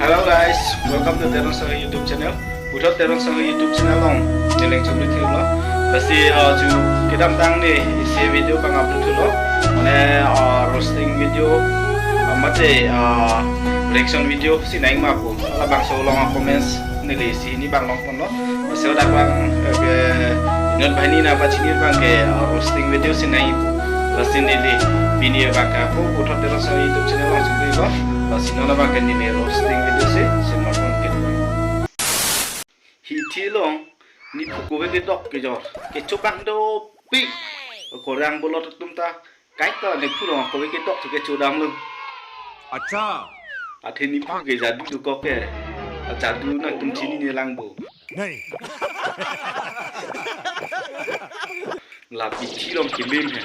Hello guys, welcome to Terong Sahu YouTube channel. Buat Terong Sahu YouTube channel long, jeleng cuma itu loh. Pasti ju kita tentang nih isi video bang upload dulu. Mana roasting video, macam reaction video si naik maku. Kalau bang solong comments nih si ini bang long pun loh. Pasti udah bang non bahini na apa sini bang ke roasting video si naik. Pasti nih video bang aku buat Terong Sahu YouTube channel long cuma itu. Pasti nona bang kan nih roasting video si maku gitu. Hiti long. Ni pukul ke dok ke jor ke cupang do pi korang bolot tumta kai ta ne pulong ko ke dok ke chudam lu अच्छा athe ni pu ke jadu du ko ke jadu na tum chini ne lang bo नहीं la pi thi long ke lim he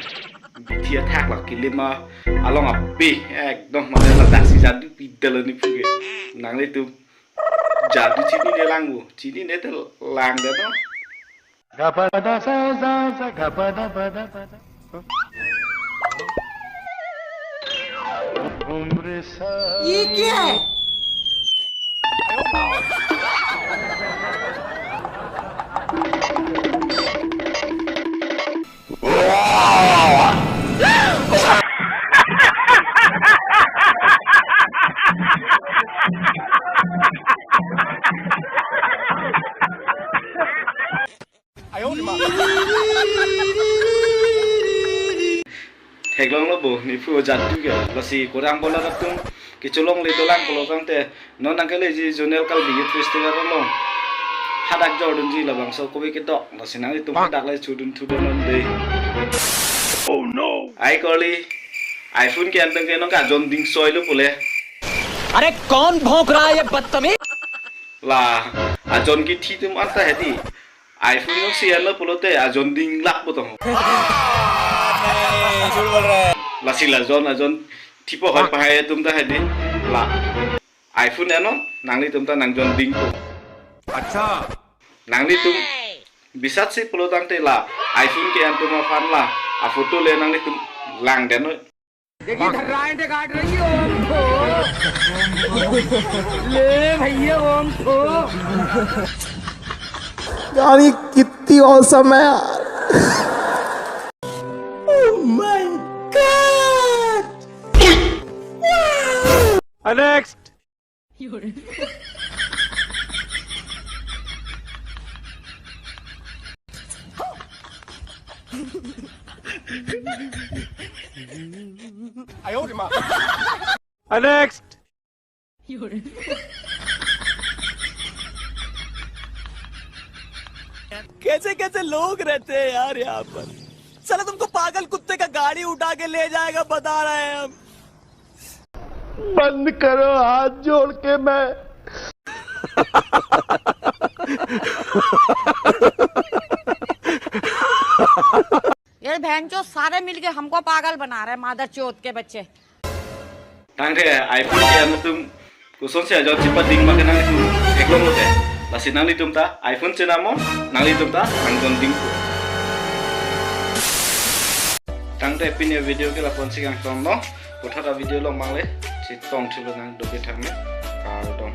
pi thi attack la ke lim ma along a pi ekdom ma la dak si jadu pi del ni pu ke nang le tu jadu chini ne lang bo chini ne te lang de to Gapada sa gapada pada pada. Umre sa. ये क्या है? Thek long lo bo ni pu jadu ke la si korang bola tum ke cholong le dolang polo sang te non nang ke le ji jonel kal bi festival lo hadak jordan ji la bang so ko ke dok la sinang tum hadak le chudun non de oh no ai koli iphone ke anteng ke no ka jon ding soi lo pole अरे कौन भौंक रहा है ये बदतमीज la a jon ki thi tum anta heti iphone no si lo polo te a jon ding lak bo tong la si la jon tipo hoi pa hai tum ta hedi la iphone eno nangli tum ta nang jon ding ko अच्छा nangli tum bisat si polo tang te la iphone ke antum fan la a photo le nangli tum lang den no देखिए धर्राएं काट रही है ओम को ले भैया ओम को यार ये कितनी औसम है यार Oh my God! Next next कैसे कैसे लोग रहते हैं यार यहाँ पर चलो तुमको पागल कुत्ते का गाड़ी उठा के ले जाएगा बता रहे हैं हम बंद करो हाथ जोड़ के मैं ये बहन चो सारे मिलके हमको पागल बना रहे हैं मादर चोत के बच्चे tang te iphone ke antum kuson se jon tipa ding ma ke nang tum eklong lo te la si nangli tum ta iphone che namo nangli tum ta nang jon ding ko tang te pin video ke la pon si kang tong no puthara video lo mang le si tong thulo nang do ke thang me ka dong